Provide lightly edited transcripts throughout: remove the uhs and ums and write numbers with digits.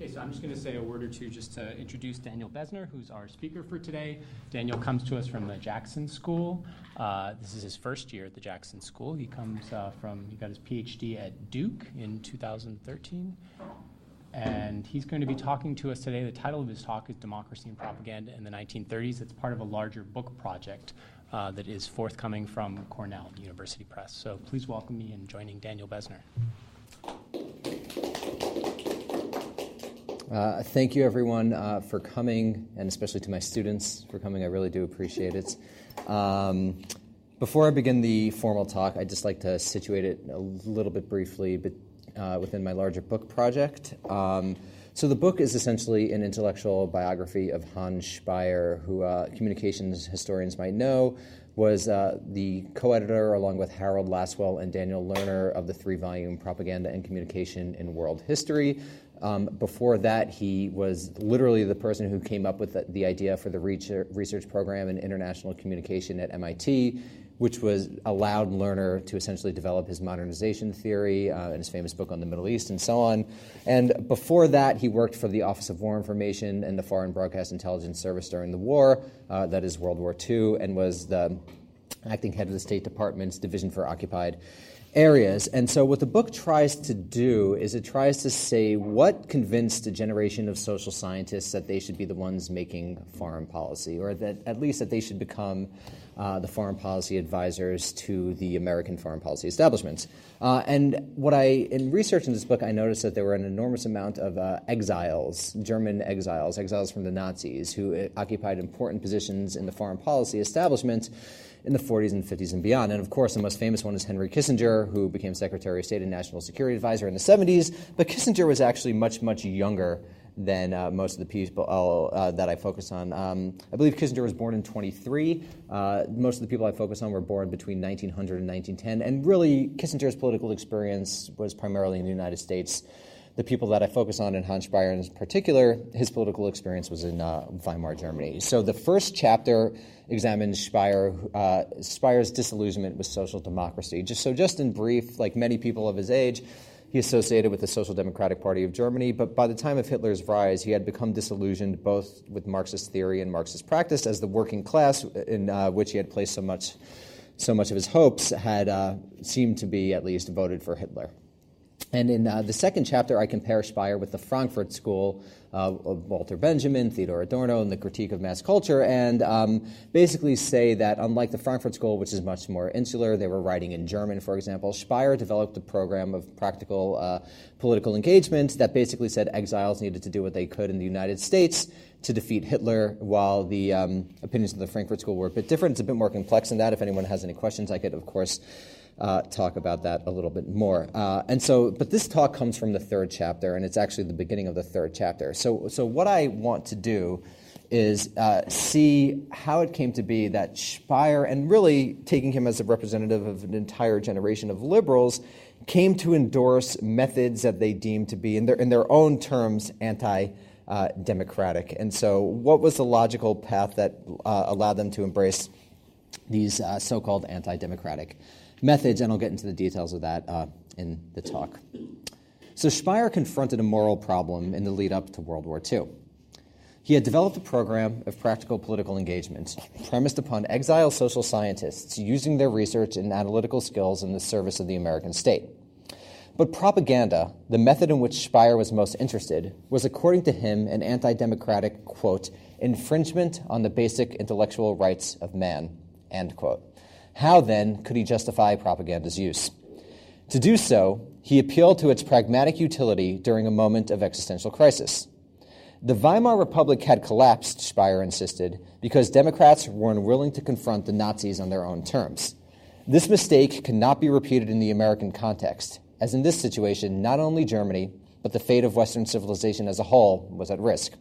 Okay, so I'm just going to say a word or two just to introduce Daniel Bessner, who's our speaker for today. Daniel comes to us from the Jackson School. This is his first year at the Jackson School. He comes he got his PhD at Duke in 2013. And he's going to be talking to us today. The title of his talk is Democracy and Propaganda in the 1930s. It's part of a larger book project that is forthcoming from Cornell University Press. So please welcome me in joining Daniel Bessner. Thank you, everyone, for coming, and especially to my students for coming. I really do appreciate it. Before I begin the formal talk, I'd just like to situate it a little bit briefly within my larger book project. So the book is essentially an intellectual biography of Hans Speier, who communications historians might know was the co-editor, along with Harold Lasswell and Daniel Lerner, of the 3-volume Propaganda and Communication in World History. Before that, he was literally the person who came up with the idea for the research program in international communication at MIT, which allowed Lerner to essentially develop his modernization theory in his famous book on the Middle East and so on. And before that, he worked for the Office of War Information and the Foreign Broadcast Intelligence Service during the war, that is World War II, and was the acting head of the State Department's Division for Occupied Areas. And so what the book tries to do is it tries to say what convinced a generation of social scientists that they should be the ones making foreign policy, or that at least that they should become the foreign policy advisors to the American foreign policy establishment. And in researching this book, I noticed that there were an enormous amount of exiles, German exiles from the Nazis, who occupied important positions in the foreign policy establishment in the 40s and 50s and beyond. And of course, the most famous one is Henry Kissinger, who became Secretary of State and National Security Advisor in the 70s. But Kissinger was actually much, much younger than most of the people that I focus on. I believe Kissinger was born in 23. Most of the people I focus on were born between 1900 and 1910. And really, Kissinger's political experience was primarily in the United States. The people that I focus on, and Hans Speier in particular, his political experience was in Weimar Germany. So the first chapter examines Speyer's disillusionment with social democracy. Just in brief, like many people of his age, he associated with the Social Democratic Party of Germany, but by the time of Hitler's rise, he had become disillusioned both with Marxist theory and Marxist practice, as the working class, in which he had placed so much of his hopes, had seemed to be at least voted for Hitler. And in the second chapter, I compare Speier with the Frankfurt School of Walter Benjamin, Theodor Adorno, and the critique of mass culture, and basically say that unlike the Frankfurt School, which is much more insular, they were writing in German, for example, Speier developed a program of practical political engagement that basically said exiles needed to do what they could in the United States to defeat Hitler, while the opinions of the Frankfurt School were a bit different. It's a bit more complex than that. If anyone has any questions, I could, of course, talk about that a little bit more. But this talk comes from the third chapter, and it's actually the beginning of the third chapter. So what I want to do is see how it came to be that Speier, and really taking him as a representative of an entire generation of liberals, came to endorse methods that they deemed to be, in their own terms, anti-democratic. And so what was the logical path that allowed them to embrace these so-called anti-democratic methods? And I'll get into the details of that in the talk. So Speier confronted a moral problem in the lead-up to World War II. He had developed a program of practical political engagement premised upon exile social scientists using their research and analytical skills in the service of the American state. But propaganda, the method in which Speier was most interested, was, according to him, an anti-democratic, quote, infringement on the basic intellectual rights of man, end quote. How, then, could he justify propaganda's use? To do so, he appealed to its pragmatic utility during a moment of existential crisis. The Weimar Republic had collapsed, Speier insisted, because Democrats were unwilling to confront the Nazis on their own terms. This mistake cannot be repeated in the American context, as in this situation, not only Germany, but the fate of Western civilization as a whole was at risk.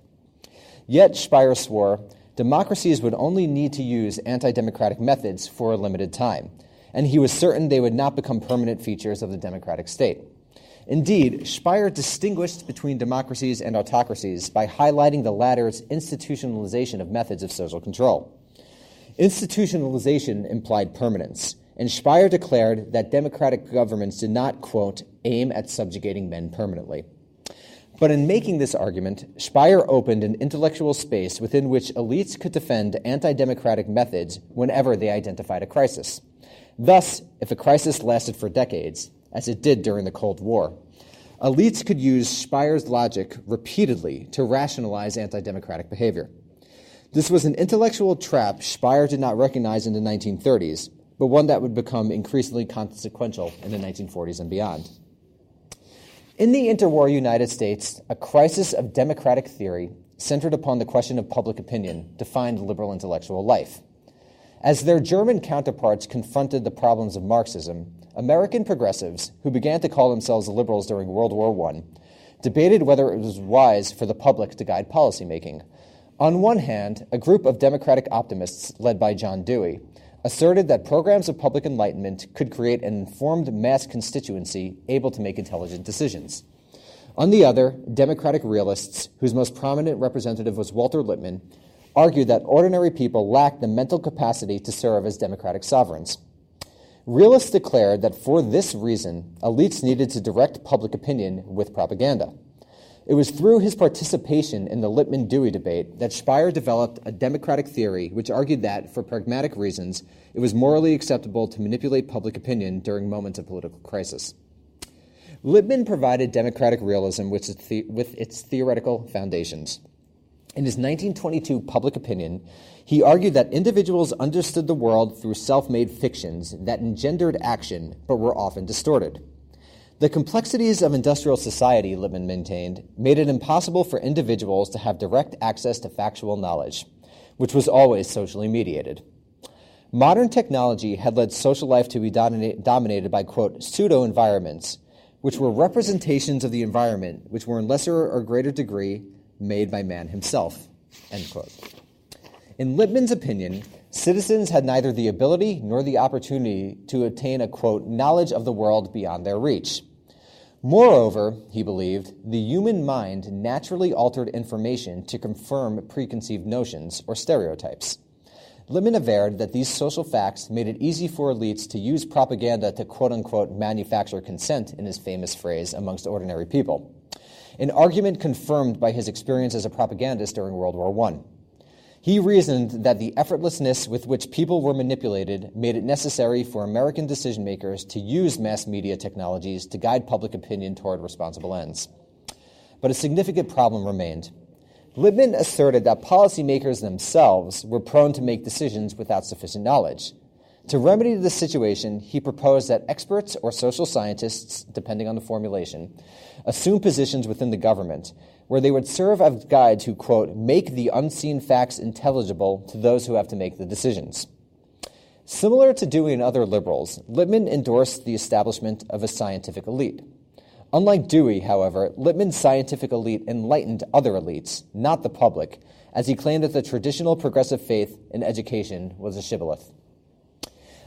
Yet, Speier swore, democracies would only need to use anti-democratic methods for a limited time, and he was certain they would not become permanent features of the democratic state. Indeed, Speier distinguished between democracies and autocracies by highlighting the latter's institutionalization of methods of social control. Institutionalization implied permanence, and Speier declared that democratic governments did not, quote, aim at subjugating men permanently. But in making this argument, Speyer opened an intellectual space within which elites could defend anti-democratic methods whenever they identified a crisis. Thus, if a crisis lasted for decades, as it did during the Cold War, elites could use Speyer's logic repeatedly to rationalize anti-democratic behavior. This was an intellectual trap Speyer did not recognize in the 1930s, but one that would become increasingly consequential in the 1940s and beyond. In the interwar United States, a crisis of democratic theory centered upon the question of public opinion defined liberal intellectual life. As their German counterparts confronted the problems of Marxism, American progressives, who began to call themselves liberals during World War I, debated whether it was wise for the public to guide policymaking. On one hand, a group of democratic optimists led by John Dewey asserted that programs of public enlightenment could create an informed mass constituency able to make intelligent decisions. On the other, democratic realists, whose most prominent representative was Walter Lippmann, argued that ordinary people lacked the mental capacity to serve as democratic sovereigns. Realists declared that for this reason, elites needed to direct public opinion with propaganda. It was through his participation in the Lippmann-Dewey debate that Speyer developed a democratic theory which argued that, for pragmatic reasons, it was morally acceptable to manipulate public opinion during moments of political crisis. Lippmann provided democratic realism with its theoretical foundations. In his 1922 Public Opinion, he argued that individuals understood the world through self-made fictions that engendered action but were often distorted. The complexities of industrial society, Lippmann maintained, made it impossible for individuals to have direct access to factual knowledge, which was always socially mediated. Modern technology had led social life to be dominated by, quote, pseudo-environments, which were representations of the environment which were in lesser or greater degree made by man himself, end quote. In Lippmann's opinion, citizens had neither the ability nor the opportunity to attain a, quote, knowledge of the world beyond their reach. Moreover, he believed, the human mind naturally altered information to confirm preconceived notions or stereotypes. Lippmann averred that these social facts made it easy for elites to use propaganda to quote-unquote manufacture consent, in his famous phrase, amongst ordinary people, an argument confirmed by his experience as a propagandist during World War I. He reasoned that the effortlessness with which people were manipulated made it necessary for American decision-makers to use mass media technologies to guide public opinion toward responsible ends. But a significant problem remained. Lippmann asserted that policymakers themselves were prone to make decisions without sufficient knowledge. To remedy this situation, he proposed that experts or social scientists, depending on the formulation, assume positions within the government where they would serve as guides who, quote, make the unseen facts intelligible to those who have to make the decisions. Similar to Dewey and other liberals, Lippmann endorsed the establishment of a scientific elite. Unlike Dewey, however, Lippmann's scientific elite enlightened other elites, not the public, as he claimed that the traditional progressive faith in education was a shibboleth.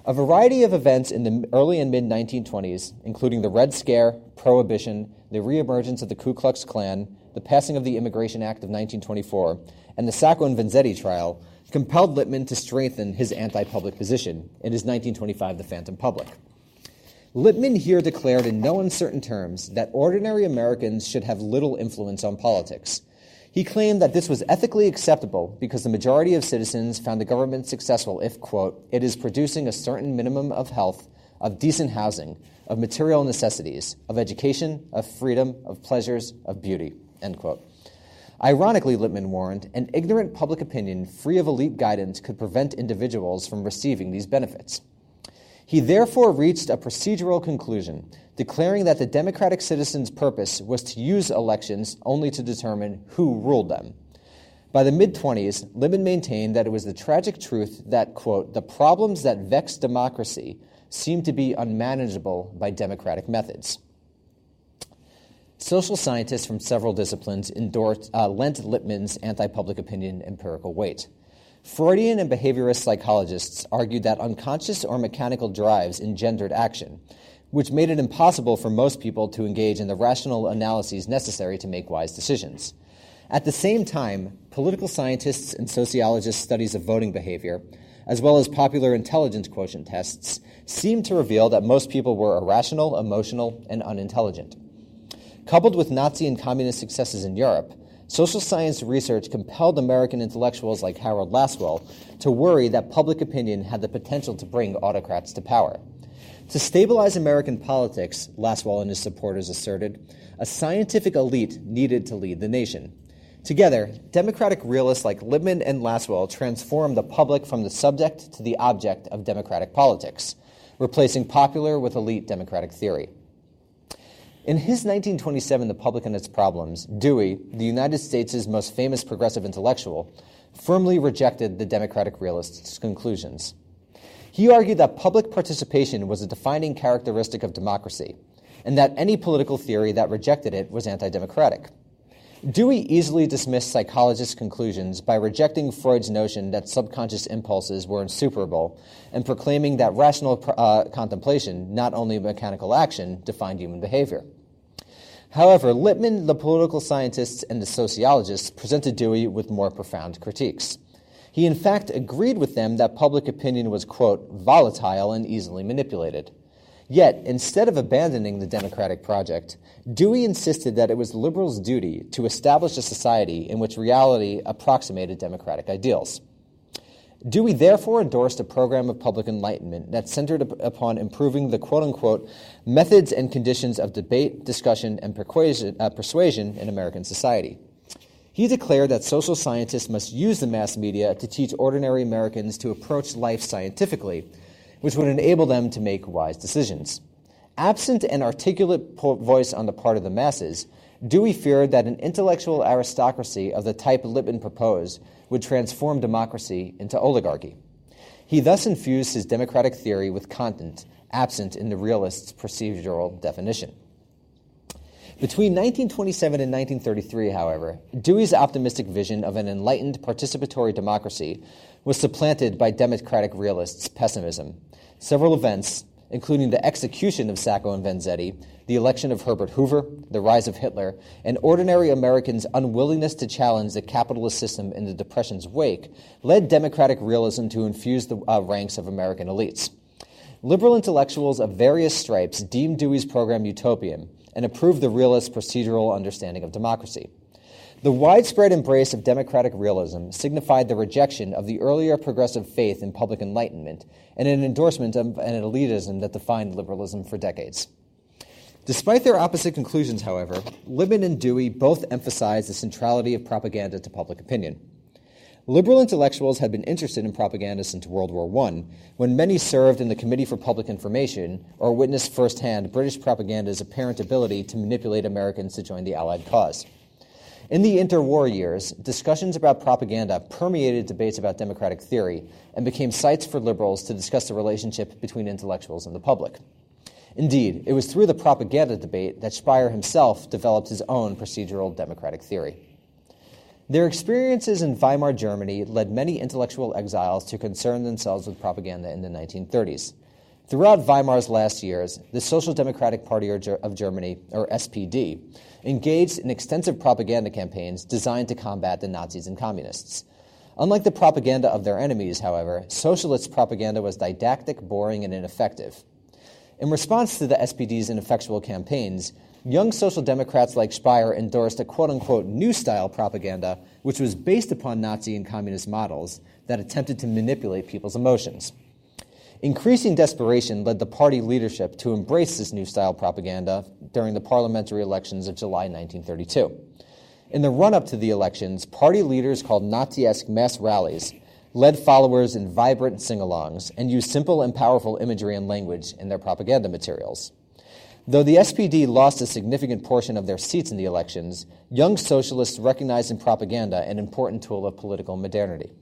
A variety of events in the early and mid-1920s, including the Red Scare, Prohibition, the reemergence of the Ku Klux Klan, the passing of the Immigration Act of 1924, and the Sacco and Vanzetti trial, compelled Lippmann to strengthen his anti-public position in his 1925 The Phantom Public. Lippmann here declared in no uncertain terms that ordinary Americans should have little influence on politics. He claimed that this was ethically acceptable because the majority of citizens found the government successful if, quote, it is producing a certain minimum of health, of decent housing, of material necessities, of education, of freedom, of pleasures, of beauty, end quote. Ironically, Lippmann warned, an ignorant public opinion free of elite guidance could prevent individuals from receiving these benefits. He therefore reached a procedural conclusion, declaring that the democratic citizens' purpose was to use elections only to determine who ruled them. By the mid-20s, Lippmann maintained that it was the tragic truth that, quote, the problems that vex democracy seem to be unmanageable by democratic methods. Social scientists from several disciplines lent Lippmann's anti-public opinion empirical weight. Freudian and behaviorist psychologists argued that unconscious or mechanical drives engendered action, which made it impossible for most people to engage in the rational analyses necessary to make wise decisions. At the same time, political scientists and sociologists' studies of voting behavior, as well as popular intelligence quotient tests, seemed to reveal that most people were irrational, emotional, and unintelligent. Coupled with Nazi and communist successes in Europe, social science research compelled American intellectuals like Harold Lasswell to worry that public opinion had the potential to bring autocrats to power. To stabilize American politics, Lasswell and his supporters asserted, a scientific elite needed to lead the nation. Together, democratic realists like Lippmann and Lasswell transformed the public from the subject to the object of democratic politics, replacing popular with elite democratic theory. In his 1927 The Public and Its Problems, Dewey, the United States' most famous progressive intellectual, firmly rejected the democratic realists' conclusions. He argued that public participation was a defining characteristic of democracy, and that any political theory that rejected it was anti-democratic. Dewey easily dismissed psychologists' conclusions by rejecting Freud's notion that subconscious impulses were insuperable and proclaiming that rational contemplation, not only mechanical action, defined human behavior. However, Lippmann, the political scientists, and the sociologists presented Dewey with more profound critiques. He in fact agreed with them that public opinion was, quote, volatile and easily manipulated. Yet, instead of abandoning the democratic project, Dewey insisted that it was liberals' duty to establish a society in which reality approximated democratic ideals. Dewey therefore endorsed a program of public enlightenment that centered upon improving the quote-unquote methods and conditions of debate, discussion, and persuasion in American society. He declared that social scientists must use the mass media to teach ordinary Americans to approach life scientifically, which would enable them to make wise decisions. Absent an articulate voice on the part of the masses, Dewey feared that an intellectual aristocracy of the type Lippmann proposed would transform democracy into oligarchy. He thus infused his democratic theory with content absent in the realists' procedural definition. Between 1927 and 1933, however, Dewey's optimistic vision of an enlightened participatory democracy was supplanted by democratic realists' pessimism. Several events, including the execution of Sacco and Vanzetti, the election of Herbert Hoover, the rise of Hitler, and ordinary Americans' unwillingness to challenge the capitalist system in the Depression's wake, led democratic realism to infuse the ranks of American elites. Liberal intellectuals of various stripes deemed Dewey's program utopian and approved the realist procedural understanding of democracy. The widespread embrace of democratic realism signified the rejection of the earlier progressive faith in public enlightenment and an endorsement of an elitism that defined liberalism for decades. Despite their opposite conclusions, however, Lippmann and Dewey both emphasized the centrality of propaganda to public opinion. Liberal intellectuals had been interested in propaganda since World War I, when many served in the Committee for Public Information or witnessed firsthand British propaganda's apparent ability to manipulate Americans to join the Allied cause. In the interwar years, discussions about propaganda permeated debates about democratic theory and became sites for liberals to discuss the relationship between intellectuals and the public. Indeed, it was through the propaganda debate that Speyer himself developed his own procedural democratic theory. Their experiences in Weimar Germany led many intellectual exiles to concern themselves with propaganda in the 1930s. Throughout Weimar's last years, the Social Democratic Party of Germany, or SPD, engaged in extensive propaganda campaigns designed to combat the Nazis and communists. Unlike the propaganda of their enemies, however, socialist propaganda was didactic, boring, and ineffective. In response to the SPD's ineffectual campaigns, young social democrats like Speyer endorsed a quote-unquote new-style propaganda which was based upon Nazi and communist models that attempted to manipulate people's emotions. Increasing desperation led the party leadership to embrace this new-style propaganda during the parliamentary elections of July 1932. In the run-up to the elections, party leaders called Nazi-esque mass rallies, led followers in vibrant sing-alongs, and used simple and powerful imagery and language in their propaganda materials. Though the SPD lost a significant portion of their seats in the elections, young socialists recognized in propaganda an important tool of political modernity.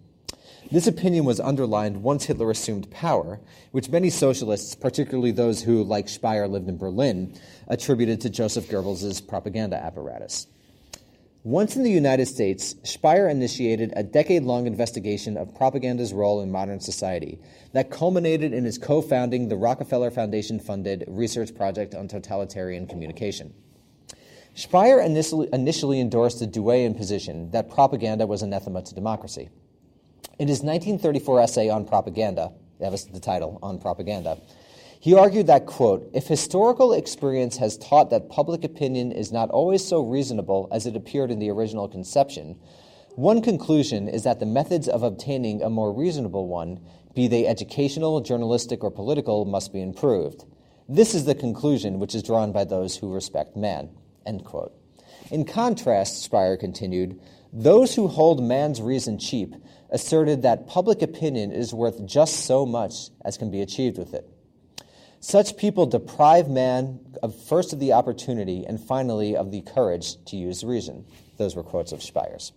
This opinion was underlined once Hitler assumed power, which many socialists, particularly those who, like Speyer, lived in Berlin, attributed to Joseph Goebbels' propaganda apparatus. Once in the United States, Speyer initiated a decade-long investigation of propaganda's role in modern society that culminated in his co-founding the Rockefeller Foundation-funded research project on totalitarian communication. Speyer initially endorsed the Deweyan position that propaganda was anathema to democracy. In his 1934 essay on propaganda, that was the title, On Propaganda, He argued that, quote, if historical experience has taught that public opinion is not always so reasonable as it appeared in the original conception, one conclusion is that the methods of obtaining a more reasonable one, be they educational, journalistic, or political, must be improved. This is the conclusion which is drawn by those who respect man, end quote. In contrast, Speyer continued, those who hold man's reason cheap asserted that public opinion is worth just so much as can be achieved with it. Such people deprive man of first of the opportunity and finally of the courage to use reason. Those were quotes of Speyer's.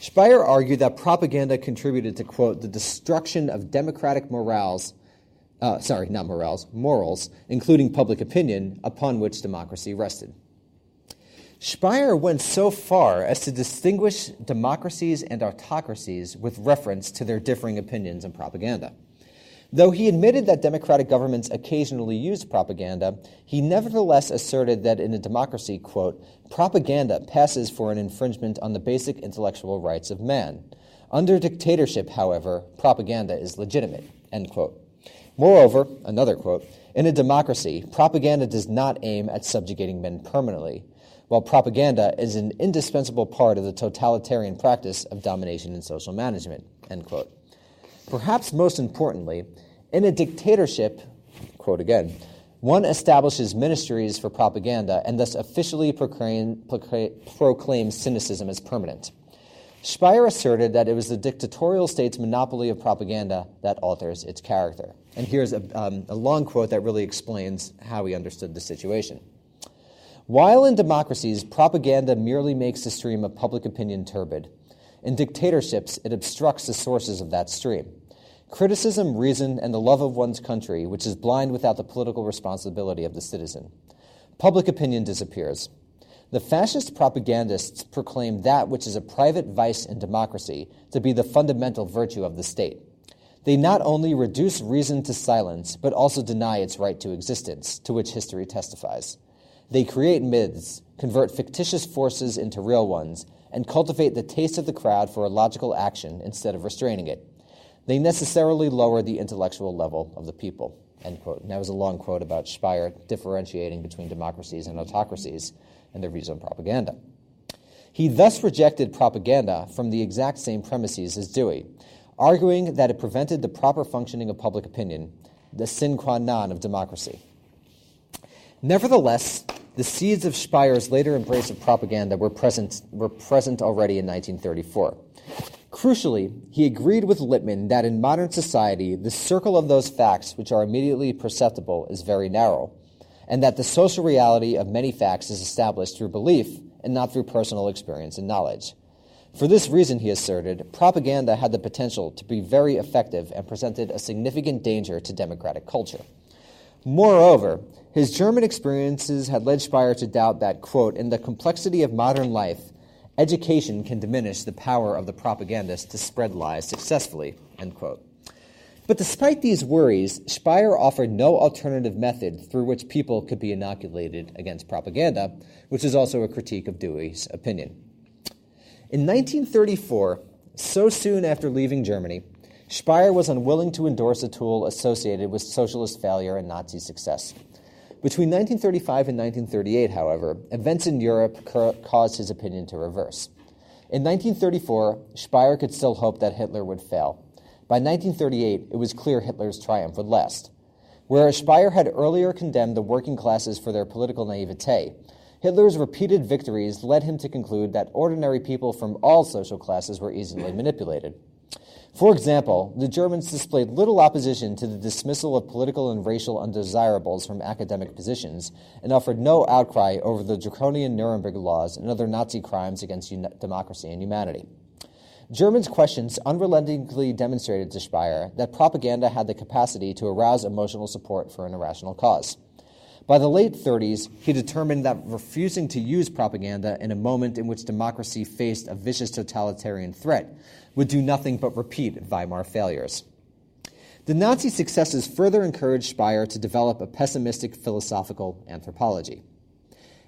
Speyer argued that propaganda contributed to, quote, the destruction of democratic morals, including public opinion, upon which democracy rested. Speyer went so far as to distinguish democracies and autocracies with reference to their differing opinions and propaganda. Though he admitted that democratic governments occasionally used propaganda, he nevertheless asserted that in a democracy, quote, propaganda passes for an infringement on the basic intellectual rights of man. Under dictatorship, however, propaganda is legitimate, end quote. Moreover, another quote, in a democracy, propaganda does not aim at subjugating men permanently, while propaganda is an indispensable part of the totalitarian practice of domination and social management, end quote. Perhaps most importantly, in a dictatorship, quote again, one establishes ministries for propaganda and thus officially proclaims cynicism as permanent. Speyer asserted that it was the dictatorial state's monopoly of propaganda that alters its character. And here's a long quote that really explains how he understood the situation. While in democracies, propaganda merely makes the stream of public opinion turbid, in dictatorships, it obstructs the sources of that stream. Criticism, reason, and the love of one's country, which is blind without the political responsibility of the citizen. Public opinion disappears. The fascist propagandists proclaim that which is a private vice in democracy to be the fundamental virtue of the state. They not only reduce reason to silence, but also deny its right to existence, to which history testifies. They create myths, convert fictitious forces into real ones, and cultivate the taste of the crowd for a logical action instead of restraining it. They necessarily lower the intellectual level of the people, end quote. And that was a long quote about Speyer differentiating between democracies and autocracies and their views on propaganda. He thus rejected propaganda from the exact same premises as Dewey, arguing that it prevented the proper functioning of public opinion, the sine qua non of democracy. Nevertheless, the seeds of Speyer's later embrace of propaganda were present already in 1934. Crucially, he agreed with Lippmann that in modern society, the circle of those facts which are immediately perceptible is very narrow, and that the social reality of many facts is established through belief and not through personal experience and knowledge. For this reason, he asserted, propaganda had the potential to be very effective and presented a significant danger to democratic culture. Moreover, his German experiences had led Speyer to doubt that, quote, in the complexity of modern life, education can diminish the power of the propagandist to spread lies successfully, end quote. But despite these worries, Speyer offered no alternative method through which people could be inoculated against propaganda, which is also a critique of Dewey's opinion. In 1934, so soon after leaving Germany, Speyer was unwilling to endorse a tool associated with socialist failure and Nazi success. Between 1935 and 1938, however, events in Europe caused his opinion to reverse. In 1934, Speyer could still hope that Hitler would fail. By 1938, it was clear Hitler's triumph would last. Whereas Speyer had earlier condemned the working classes for their political naivete, Hitler's repeated victories led him to conclude that ordinary people from all social classes were easily manipulated. For example, the Germans displayed little opposition to the dismissal of political and racial undesirables from academic positions and offered no outcry over the draconian Nuremberg laws and other Nazi crimes against democracy and humanity. Germans' questions unrelentingly demonstrated to Speyer that propaganda had the capacity to arouse emotional support for an irrational cause. By the late 30s, he determined that refusing to use propaganda in a moment in which democracy faced a vicious totalitarian threat would do nothing but repeat Weimar failures. The Nazi successes further encouraged Speyer to develop a pessimistic philosophical anthropology.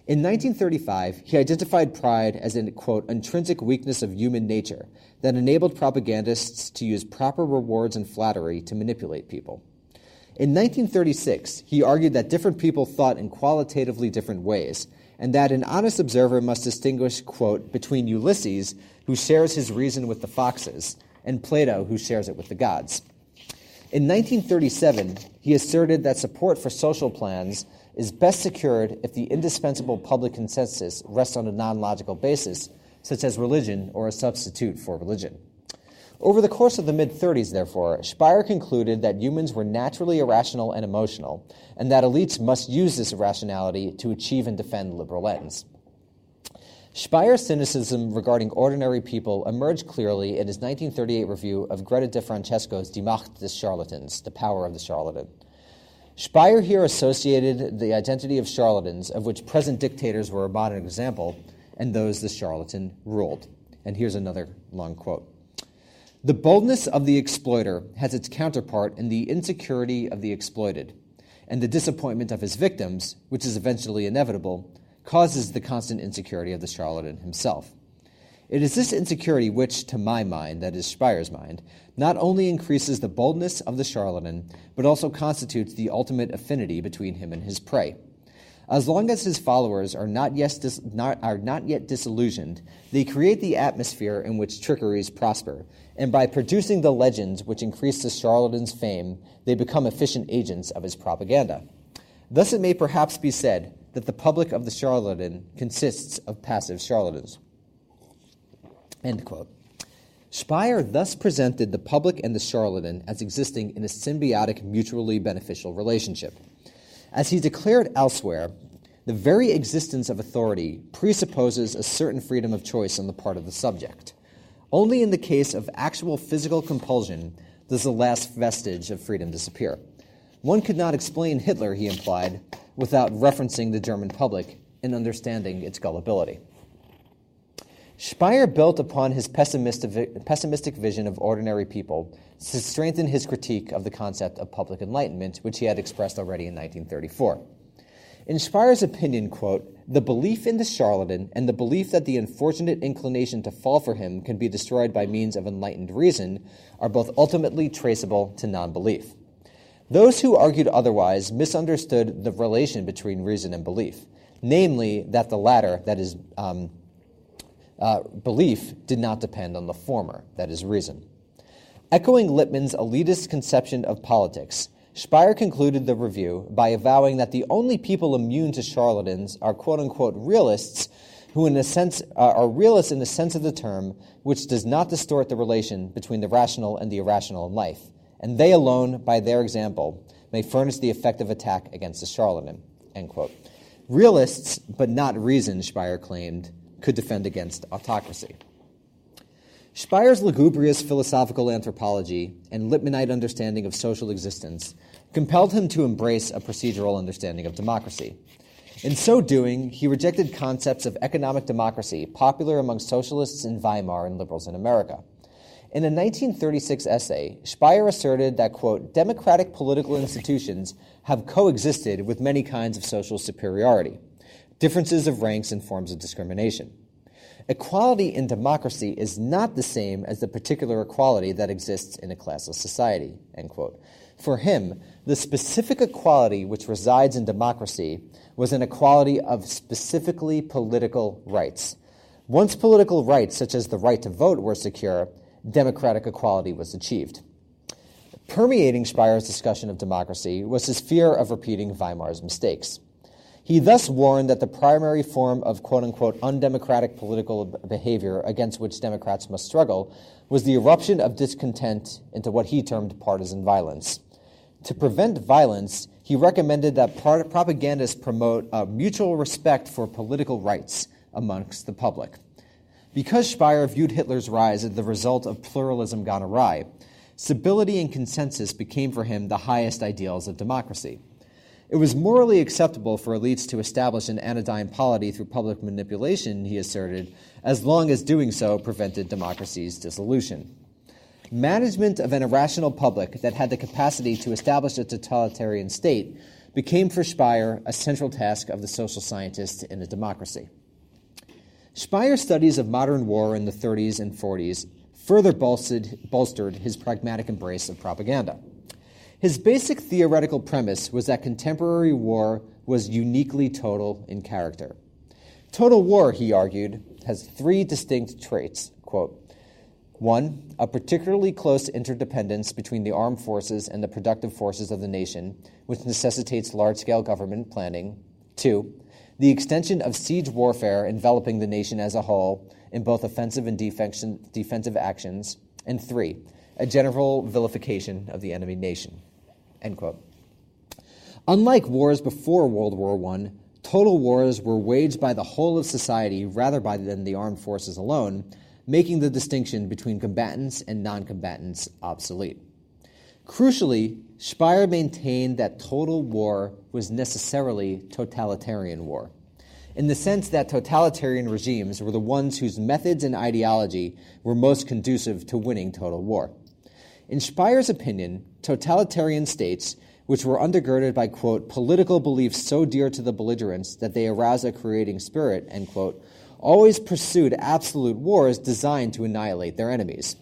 In 1935, he identified pride as an, quote, intrinsic weakness of human nature that enabled propagandists to use proper rewards and flattery to manipulate people. In 1936, he argued that different people thought in qualitatively different ways, and that an honest observer must distinguish, quote, between Ulysses, who shares his reason with the foxes, and Plato, who shares it with the gods. In 1937, he asserted that support for social plans is best secured if the indispensable public consensus rests on a non-logical basis, such as religion or a substitute for religion. Over the course of the mid-30s, therefore, Speyer concluded that humans were naturally irrational and emotional, and that elites must use this irrationality to achieve and defend liberal ends. Speyer's cynicism regarding ordinary people emerged clearly in his 1938 review of Greta de Francesco's Die Macht des Charlatans, The Power of the Charlatan. Speyer here associated the identity of charlatans, of which present dictators were a modern example, and those the charlatan ruled. And here's another long quote. The boldness of the exploiter has its counterpart in the insecurity of the exploited, and the disappointment of his victims, which is eventually inevitable, causes the constant insecurity of the charlatan himself. It is this insecurity which, to my mind, that is Speyer's mind, not only increases the boldness of the charlatan, but also constitutes the ultimate affinity between him and his prey. As long as his followers are not yet disillusioned, they create the atmosphere in which trickeries prosper, and by producing the legends which increase the charlatan's fame, they become efficient agents of his propaganda. Thus it may perhaps be said that the public of the charlatan consists of passive charlatans. End quote. Speyer thus presented the public and the charlatan as existing in a symbiotic, mutually beneficial relationship. As he declared elsewhere, the very existence of authority presupposes a certain freedom of choice on the part of the subject. Only in the case of actual physical compulsion does the last vestige of freedom disappear. One could not explain Hitler, he implied, without referencing the German public and understanding its gullibility. Speyer built upon his pessimistic vision of ordinary people to strengthen his critique of the concept of public enlightenment, which he had expressed already in 1934. In Speyer's opinion, quote, the belief in the charlatan and the belief that the unfortunate inclination to fall for him can be destroyed by means of enlightened reason are both ultimately traceable to non-belief. Those who argued otherwise misunderstood the relation between reason and belief, namely that the latter, that is, belief, did not depend on the former, that is, reason. Echoing Lippmann's elitist conception of politics, Speyer concluded the review by avowing that the only people immune to charlatans are quote-unquote realists, who in a sense are realists in the sense of the term, which does not distort the relation between the rational and the irrational in life, and they alone, by their example, may furnish the effective attack against the charlatan, end quote. Realists, but not reason, Speyer claimed, could defend against autocracy. Speyer's lugubrious philosophical anthropology and Lippmannite understanding of social existence compelled him to embrace a procedural understanding of democracy. In so doing, he rejected concepts of economic democracy popular among socialists in Weimar and liberals in America. In a 1936 essay, Speyer asserted that, quote, democratic political institutions have coexisted with many kinds of social superiority, differences of ranks and forms of discrimination. Equality in democracy is not the same as the particular equality that exists in a classless society, end quote. For him, the specific equality which resides in democracy was an equality of specifically political rights. Once political rights, such as the right to vote, were secure, democratic equality was achieved. Permeating Speyer's discussion of democracy was his fear of repeating Weimar's mistakes. He thus warned that the primary form of quote-unquote undemocratic political behavior against which Democrats must struggle was the eruption of discontent into what he termed partisan violence. To prevent violence, he recommended that propagandists promote a mutual respect for political rights amongst the public. Because Speyer viewed Hitler's rise as the result of pluralism gone awry, stability and consensus became for him the highest ideals of democracy. It was morally acceptable for elites to establish an anodyne polity through public manipulation, he asserted, as long as doing so prevented democracy's dissolution. Management of an irrational public that had the capacity to establish a totalitarian state became for Speyer a central task of the social scientist in a democracy. Speyer's studies of modern war in the 30s and 40s further bolstered his pragmatic embrace of propaganda. His basic theoretical premise was that contemporary war was uniquely total in character. Total war, he argued, has three distinct traits. Quote, 1, a particularly close interdependence between the armed forces and the productive forces of the nation, which necessitates large-scale government planning. 2, the extension of siege warfare enveloping the nation as a whole in both offensive and defensive actions. And 3, a general vilification of the enemy nation. End quote. Unlike wars before World War I, total wars were waged by the whole of society rather than the armed forces alone, making the distinction between combatants and non-combatants obsolete. Crucially, Speier maintained that total war was necessarily totalitarian war, in the sense that totalitarian regimes were the ones whose methods and ideology were most conducive to winning total war. In Speier's opinion, totalitarian states, which were undergirded by, quote, political beliefs so dear to the belligerents that they arouse a creating spirit, end quote, always pursued absolute wars designed to annihilate their enemies.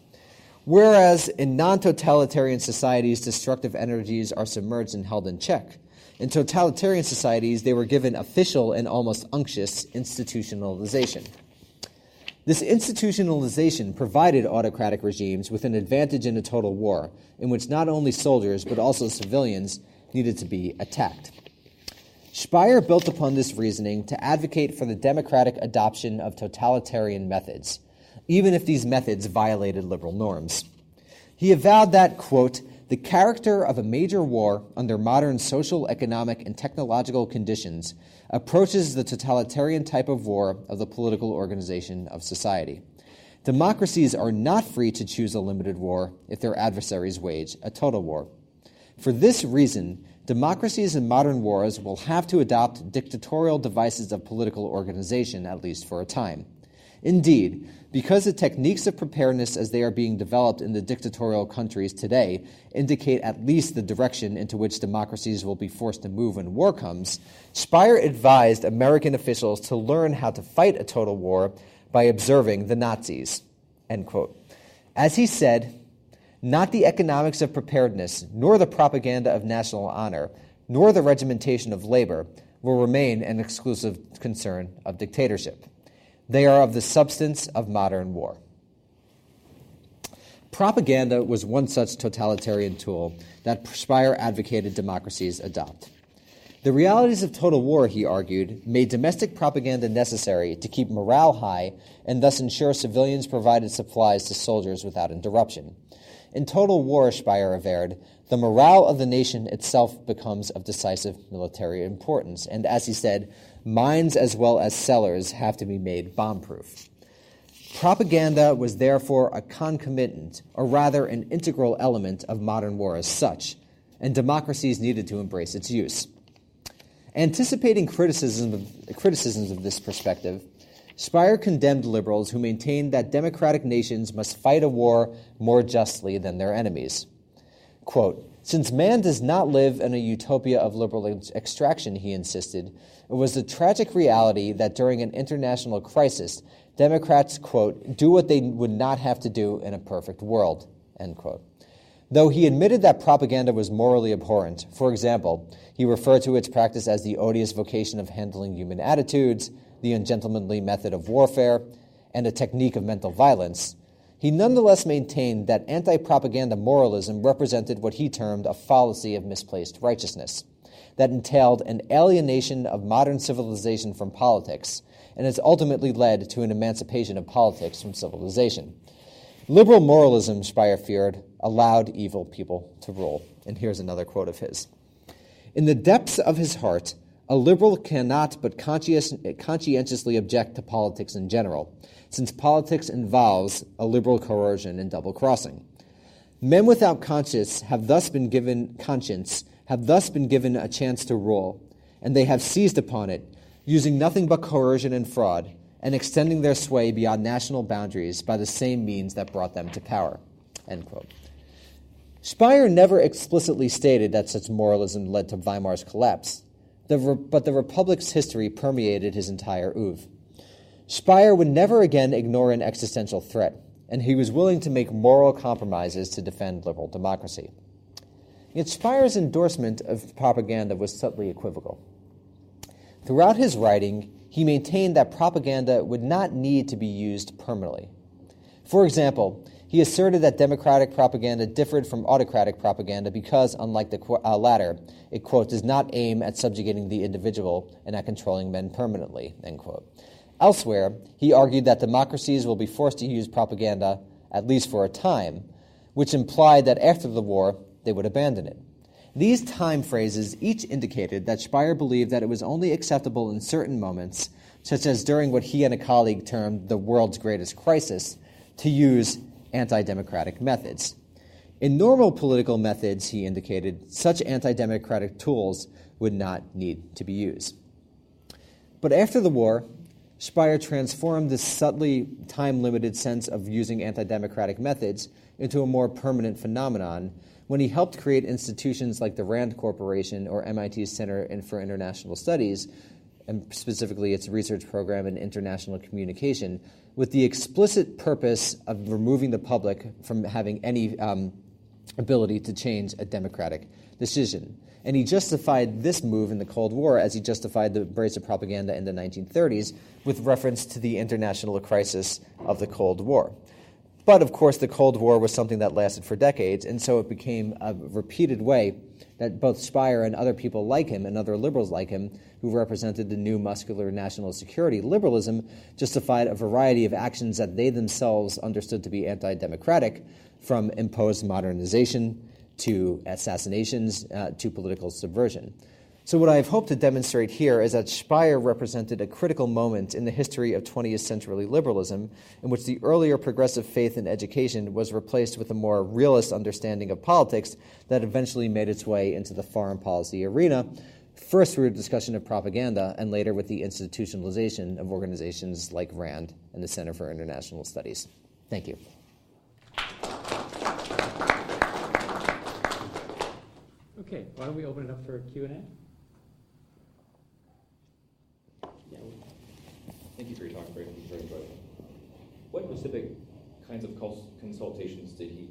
Whereas in non-totalitarian societies, destructive energies are submerged and held in check. In totalitarian societies, they were given official and almost unctuous institutionalization. This institutionalization provided autocratic regimes with an advantage in a total war, in which not only soldiers but also civilians needed to be attacked. Speier built upon this reasoning to advocate for the democratic adoption of totalitarian methods, even if these methods violated liberal norms. He avowed that, quote, the character of a major war under modern social, economic, and technological conditions approaches the totalitarian type of war of the political organization of society. Democracies are not free to choose a limited war if their adversaries wage a total war. For this reason, democracies in modern wars will have to adopt dictatorial devices of political organization, at least for a time. Indeed, because the techniques of preparedness as they are being developed in the dictatorial countries today indicate at least the direction into which democracies will be forced to move when war comes, Speyer advised American officials to learn how to fight a total war by observing the Nazis, end quote. As he said, not the economics of preparedness, nor the propaganda of national honor, nor the regimentation of labor will remain an exclusive concern of dictatorship. They are of the substance of modern war. Propaganda was one such totalitarian tool that Speyer advocated democracies adopt. The realities of total war, he argued, made domestic propaganda necessary to keep morale high and thus ensure civilians provided supplies to soldiers without interruption. In total war, Speyer averred, the morale of the nation itself becomes of decisive military importance, and as he said, mines as well as cellars have to be made bomb-proof. Propaganda was therefore a concomitant, or rather an integral element of modern war as such, and democracies needed to embrace its use. Anticipating criticisms of this perspective, Speyer condemned liberals who maintained that democratic nations must fight a war more justly than their enemies. Quote, since man does not live in a utopia of liberal extraction, he insisted, it was the tragic reality that during an international crisis, Democrats, quote, do what they would not have to do in a perfect world, end quote. Though he admitted that propaganda was morally abhorrent, for example, he referred to its practice as the odious vocation of handling human attitudes, the ungentlemanly method of warfare, and a technique of mental violence, he nonetheless maintained that anti-propaganda moralism represented what he termed a fallacy of misplaced righteousness, that entailed an alienation of modern civilization from politics, and has ultimately led to an emancipation of politics from civilization. Liberal moralism, Speyer feared, allowed evil people to rule. And here's another quote of his. In the depths of his heart, a liberal cannot but conscientiously object to politics in general, since politics involves a liberal coercion and double-crossing. Men without conscience have thus been given a chance to rule, and they have seized upon it, using nothing but coercion and fraud, and extending their sway beyond national boundaries by the same means that brought them to power, end quote. Speyer never explicitly stated that such moralism led to Weimar's collapse, but the Republic's history permeated his entire oeuvre. Speyer would never again ignore an existential threat, and he was willing to make moral compromises to defend liberal democracy. Yet Speyer's endorsement of propaganda was subtly equivocal. Throughout his writing, he maintained that propaganda would not need to be used permanently. For example, he asserted that democratic propaganda differed from autocratic propaganda because, unlike the latter, it, quote, does not aim at subjugating the individual and at controlling men permanently, end quote. Elsewhere, he argued that democracies will be forced to use propaganda, at least for a time, which implied that after the war, they would abandon it. These time phrases each indicated that Speyer believed that it was only acceptable in certain moments, such as during what he and a colleague termed the world's greatest crisis, to use anti-democratic methods. In normal political methods, he indicated, such anti-democratic tools would not need to be used. But after the war, Speyer transformed this subtly time-limited sense of using anti-democratic methods into a more permanent phenomenon when he helped create institutions like the Rand Corporation or MIT's Center for International Studies, and specifically its research program in international communication, with the explicit purpose of removing the public from having any ability to change a democratic decision. And he justified this move in the Cold War as he justified the embrace of propaganda in the 1930s with reference to the international crisis of the Cold War. But, of course, the Cold War was something that lasted for decades, and so it became a repeated way that both Speyer and other people like him and other liberals like him who represented the new muscular national security liberalism justified a variety of actions that they themselves understood to be anti-democratic, from imposed modernization to assassinations to political subversion. So what I've hoped to demonstrate here is that Speyer represented a critical moment in the history of 20th century liberalism in which the earlier progressive faith in education was replaced with a more realist understanding of politics that eventually made its way into the foreign policy arena, first through a discussion of propaganda and later with the institutionalization of organizations like RAND and the Center for International Studies. Thank you. Okay, why don't we open it up for Q&A? Yeah. Thank you for your talk. Very enjoyable. What specific kinds of consultations did he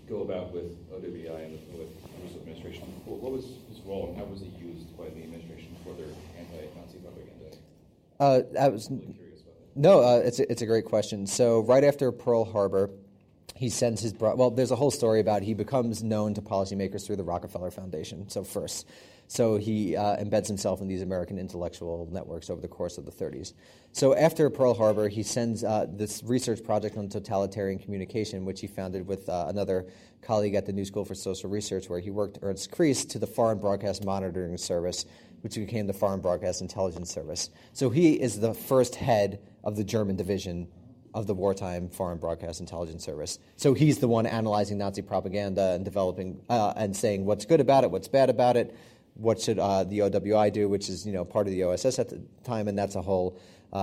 go about with OWI and with the Bush administration? What was his role and how was it used by the administration for their anti-Nazi propaganda? I was really curious about that. it's a great question. So right after Pearl Harbor, he sends his there's a whole story about he becomes known to policymakers through the Rockefeller Foundation. So he embeds himself in these American intellectual networks over the course of the 30s. So after Pearl Harbor, he sends this research project on totalitarian communication, which he founded with another colleague at the New School for Social Research, where he worked, Ernst Kreis, to the Foreign Broadcast Monitoring Service, which became the Foreign Broadcast Intelligence Service. So he is the first head of the German division of the wartime Foreign Broadcast Intelligence Service. So he's the one analyzing Nazi propaganda and developing and saying what's good about it, what's bad about it, what should the OWI do, which is part of the OSS at the time, and that's a whole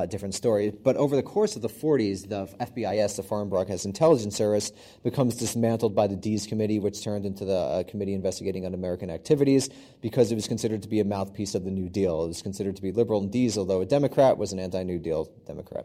different story. But over the course of the 40s, the FBIS, the Foreign Broadcast Intelligence Service, becomes dismantled by the Dees Committee, which turned into the Committee Investigating Un-American Activities, because it was considered to be a mouthpiece of the New Deal. It was considered to be liberal, and Dees, although a Democrat, was an anti-New Deal Democrat.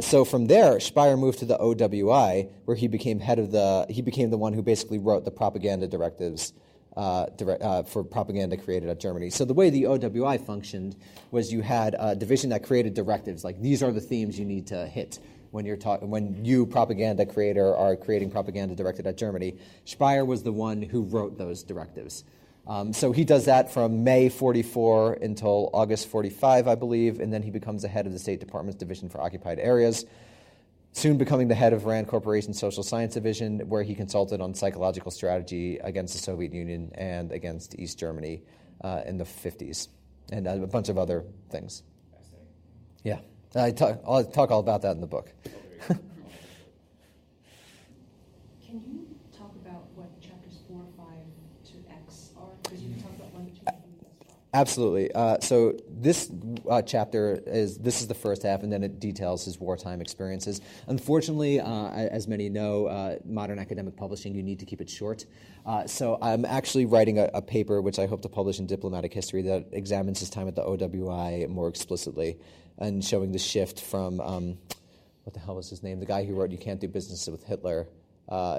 So from there, Speyer moved to the OWI, where he became the one who basically wrote the propaganda directives for propaganda created at Germany. So the way the OWI functioned was you had a division that created directives, like these are the themes you need to hit when you, propaganda creator, are creating propaganda directed at Germany. Speyer was the one who wrote those directives. So he does that from May 44 until August 45, I believe, and then he becomes the head of the State Department's Division for Occupied Areas, soon becoming the head of Rand Corporation's Social Science Division, where he consulted on psychological strategy against the Soviet Union and against East Germany in the 50s, and a bunch of other things. Yeah, I'll talk all about that in the book. Can you talk about what chapters 4, 5 to X are? Because you talk about 1, 2, 3. Absolutely. So this chapter is the first half, and then it details his wartime experiences. Unfortunately, as many know, modern academic publishing, you need to keep it short. So I'm actually writing a paper, which I hope to publish in Diplomatic History, that examines his time at the OWI more explicitly and showing the shift from, what the hell was his name? The guy who wrote You Can't Do Business with Hitler.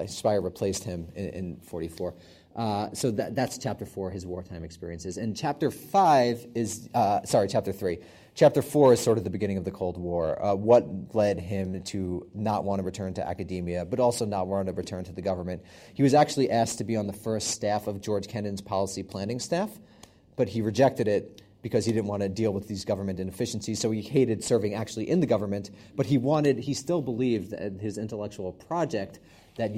Speyer replaced him in 44. So that's chapter 4, his wartime experiences. And chapter 5 is, chapter 3. Chapter 4 is sort of the beginning of the Cold War. What led him to not want to return to academia, but also not want to return to the government. He was actually asked to be on the first staff of George Kennan's policy planning staff, but he rejected it because he didn't want to deal with these government inefficiencies, so he hated serving actually in the government, but he still believed that his intellectual project that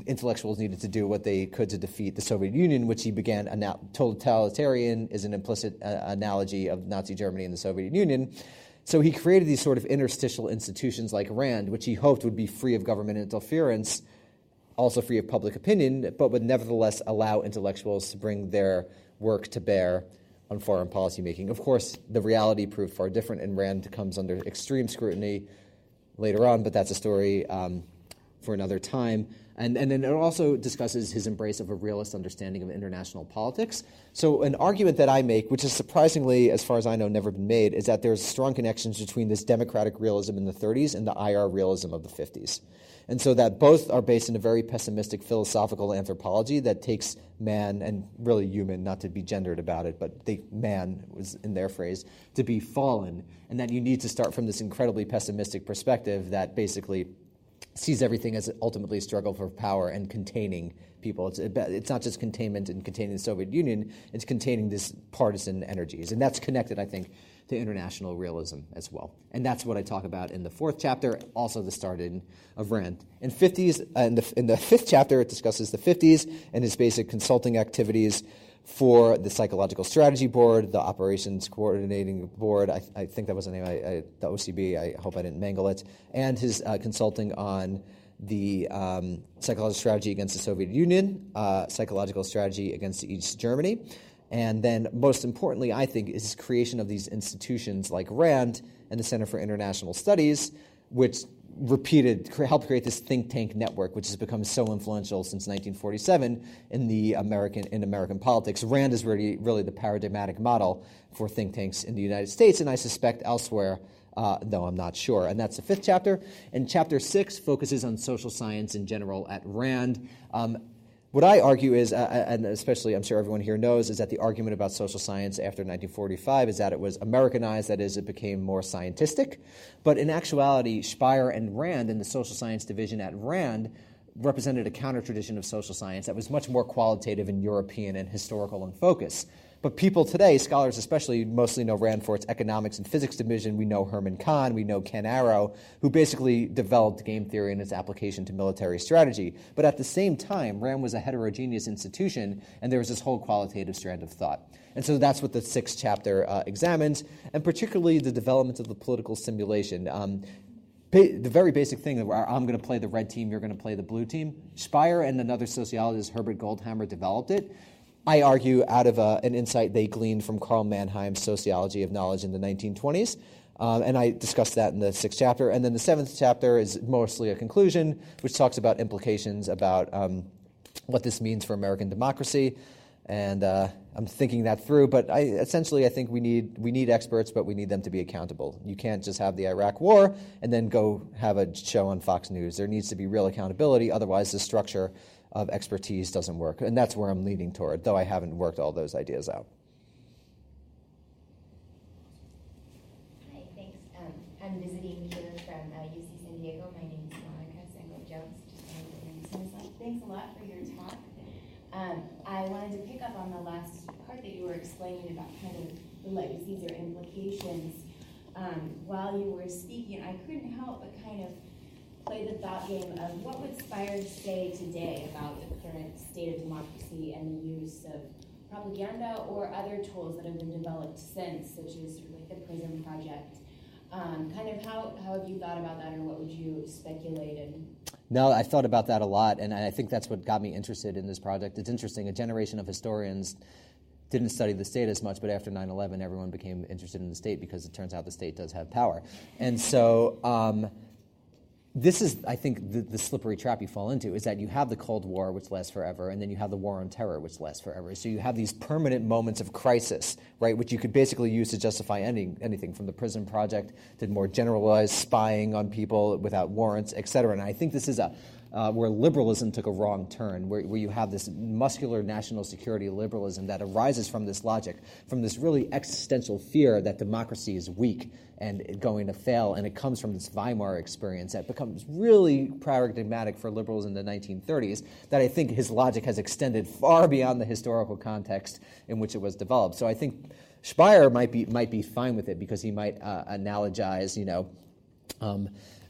intellectuals needed to do what they could to defeat the Soviet Union, which he began, totalitarian is an implicit analogy of Nazi Germany and the Soviet Union. So he created these sort of interstitial institutions like RAND, which he hoped would be free of government interference, also free of public opinion, but would nevertheless allow intellectuals to bring their work to bear on foreign policy making. Of course, the reality proved far different, and RAND comes under extreme scrutiny later on, but that's a story for another time. And then it also discusses his embrace of a realist understanding of international politics. So an argument that I make, which is surprisingly, as far as I know, never been made, is that there's strong connections between this democratic realism in the 30s and the IR realism of the 50s. And so that both are based in a very pessimistic philosophical anthropology that takes man, and really human, not to be gendered about it, but man was in their phrase, to be fallen, and that you need to start from this incredibly pessimistic perspective that basically sees everything as ultimately a struggle for power and containing people. It's not just containment and containing the Soviet Union, it's containing these partisan energies. And that's connected, I think, to international realism as well. And that's what I talk about in the 4th chapter, also the starting of RAND. In the 5th chapter, it discusses the 50s and his basic consulting activities for the Psychological Strategy Board, the Operations Coordinating Board, I think that was the name, the OCB, I hope I didn't mangle it, and his consulting on the psychological strategy against the Soviet Union, psychological strategy against East Germany, and then most importantly, I think, is his creation of these institutions like RAND and the Center for International Studies, which helped create this think tank network, which has become so influential since 1947 in American politics. RAND is really the paradigmatic model for think tanks in the United States, and I suspect elsewhere, though I'm not sure. And that's the 5th chapter. And chapter 6 focuses on social science in general at RAND. What I argue is, and especially I'm sure everyone here knows, is that the argument about social science after 1945 is that it was Americanized, that is, it became more scientistic. But in actuality, Speyer and Rand and the social science division at Rand represented a counter-tradition of social science that was much more qualitative and European and historical in focus. But people today, scholars especially, mostly know Rand for its economics and physics division. We know Herman Kahn, we know Ken Arrow, who basically developed game theory and its application to military strategy. But at the same time, Rand was a heterogeneous institution, and there was this whole qualitative strand of thought. And so that's what the 6th chapter examines, and particularly the development of the political simulation. The very basic thing where I'm going to play the red team, you're going to play the blue team. Speyer and another sociologist, Herbert Goldhammer, developed it. I argue out of an insight they gleaned from Karl Mannheim's Sociology of Knowledge in the 1920s, and I discussed that in the 6th chapter. And then the 7th chapter is mostly a conclusion, which talks about implications about what this means for American democracy. And I'm thinking that through, but I think we need experts, but we need them to be accountable. You can't just have the Iraq War and then go have a show on Fox News. There needs to be real accountability, otherwise the structure of expertise doesn't work. And that's where I'm leaning toward, though I haven't worked all those ideas out. Hi, thanks. I'm visiting here from UC San Diego. My name is Monica Sango-Jones. Just wanted to introduce myself. Thanks a lot for your talk. I wanted to pick up on the last part that you were explaining about kind of the legacies or implications. While you were speaking, I couldn't help but kind of play the thought game of what would Speyer say today about the current state of democracy and the use of propaganda or other tools that have been developed since, such as like the PRISM project. Kind of how have you thought about that, or what would you speculate in? No, I've thought about that a lot, and I think that's what got me interested in this project. It's interesting, a generation of historians didn't study the state as much, but after 9/11, everyone became interested in the state because it turns out the state does have power. And so this is, I think, the slippery trap you fall into, is that you have the Cold War, which lasts forever, and then you have the War on Terror, which lasts forever. So you have these permanent moments of crisis, right, which you could basically use to justify anything from the PRISM project to more generalized spying on people without warrants, et cetera. And I think this is a where liberalism took a wrong turn, where you have this muscular national security liberalism that arises from this logic, from this really existential fear that democracy is weak and going to fail, and it comes from this Weimar experience that becomes really paradigmatic for liberals in the 1930s, that I think his logic has extended far beyond the historical context in which it was developed. So I think Speyer might be fine with it because he might analogize,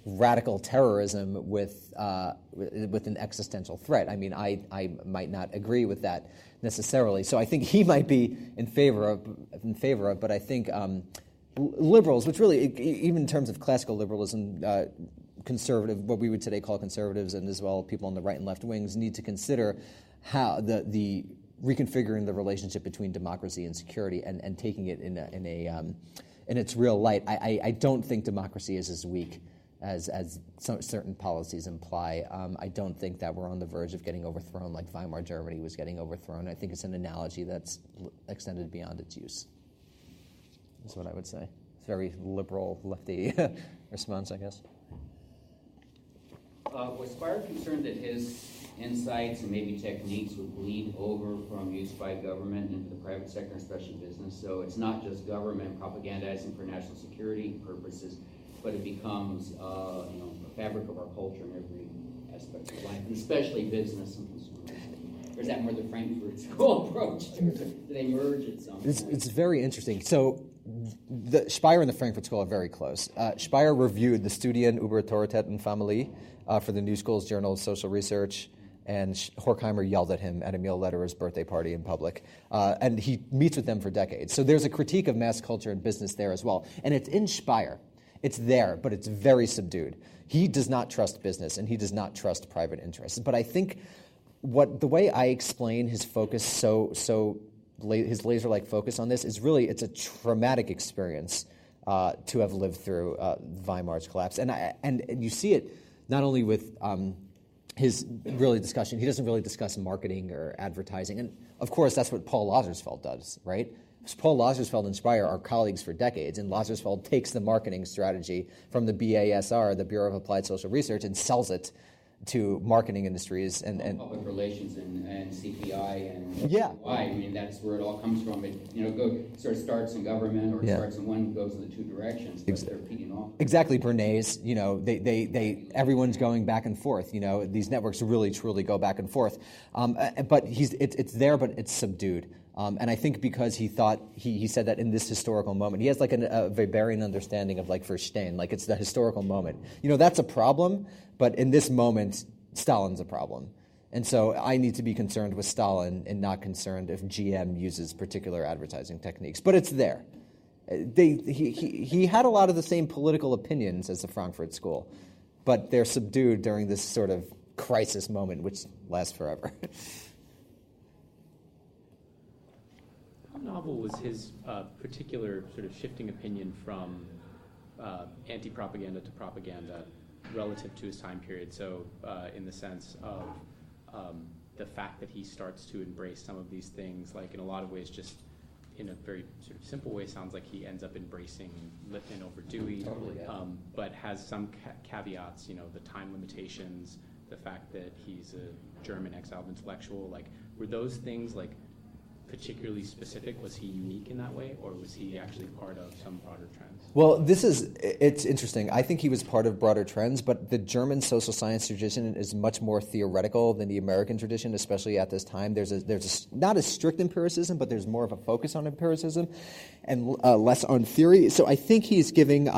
radical terrorism with an existential threat. I mean, I might not agree with that necessarily. So I think he might be in favor of. But I think liberals, which really, even in terms of classical liberalism, conservative, what we would today call conservatives, and as well people on the right and left wings, need to consider how the reconfiguring the relationship between democracy and security and taking it in its real light. I don't think democracy is as weak as certain policies imply. I don't think that we're on the verge of getting overthrown like Weimar Germany was getting overthrown. I think it's an analogy that's extended beyond its use. That's what I would say. It's a very liberal, lefty response, I guess. Was Speyer concerned that his insights and maybe techniques would bleed over from use by government into the private sector, especially business? So it's not just government propagandizing for national security purposes, but it becomes a fabric of our culture in every aspect of life, and especially business and consumers. Or is that more the Frankfurt School approach? Or do they merge at some point? It's very interesting. So the Speyer and the Frankfurt School are very close. Speyer reviewed the Studien über Autorität und Familie for the New School's Journal of Social Research, and Horkheimer yelled at him at Emil Lederer's birthday party in public. And he meets with them for decades. So there's a critique of mass culture and business there as well. And it's in Speyer. It's there, but it's very subdued. He does not trust business, and he does not trust private interests. But I think the way I explain his focus, his laser-like focus on this, is really it's a traumatic experience to have lived through Weimar's collapse, and you see it not only with his really discussion. He doesn't really discuss marketing or advertising, and of course that's what Paul Lazarsfeld does, right? Paul Lazarsfeld and Speyer are colleagues for decades, and Lazarsfeld takes the marketing strategy from the BASR, the Bureau of Applied Social Research, and sells it to marketing industries and public relations and CPI and yeah. I mean, that's where it all comes from. It sort of starts in government, or it starts in one, goes in the two directions, but they're feeding off. Exactly, Bernays. They everyone's going back and forth. These networks really truly go back and forth. But it's there, but it's subdued. And I think because he thought he said that in this historical moment, he has like a Weberian understanding of like Verstehen, like it's the historical moment. That's a problem, but in this moment, Stalin's a problem. And so I need to be concerned with Stalin and not concerned if GM uses particular advertising techniques. But it's there. He had a lot of the same political opinions as the Frankfurt School, but they're subdued during this sort of crisis moment, which lasts forever. How novel was his particular sort of shifting opinion from anti-propaganda to propaganda relative to his time period? So in the sense of the fact that he starts to embrace some of these things, like in a lot of ways just in a very sort of simple way, sounds like he ends up embracing Lippmann over Dewey, totally, yeah. But has some caveats, the time limitations, the fact that he's a German-exiled intellectual. Like, were those things like particularly specific? Was he unique in that way, or was he actually part of some broader trends? Well, it's interesting. I think he was part of broader trends, but the German social science tradition is much more theoretical than the American tradition, especially at this time. There's not a strict empiricism, but there's more of a focus on empiricism and less on theory. So I think he's giving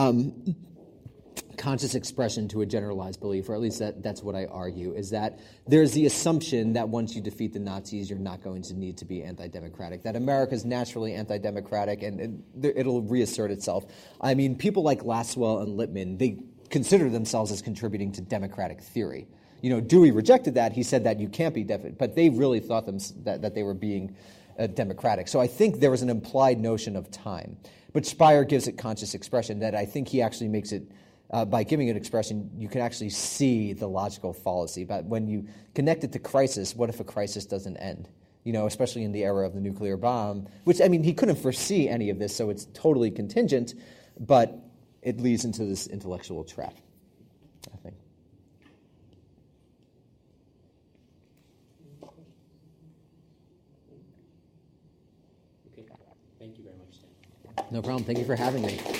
conscious expression to a generalized belief, or at least that's what I argue, is that there's the assumption that once you defeat the Nazis, you're not going to need to be anti-democratic, that America's naturally anti-democratic, and it'll reassert itself. I mean, people like Lasswell and Lippmann, they consider themselves as contributing to democratic theory. Dewey rejected that. He said that you can't be but they really thought that they were being democratic. So I think there was an implied notion of time. But Speyer gives it conscious expression that I think he actually makes it by giving it expression, you can actually see the logical fallacy. But when you connect it to crisis, what if a crisis doesn't end? Especially in the era of the nuclear bomb, which, I mean, he couldn't foresee any of this, so it's totally contingent, but it leads into this intellectual trap, I think. No problem. Thank you for having me.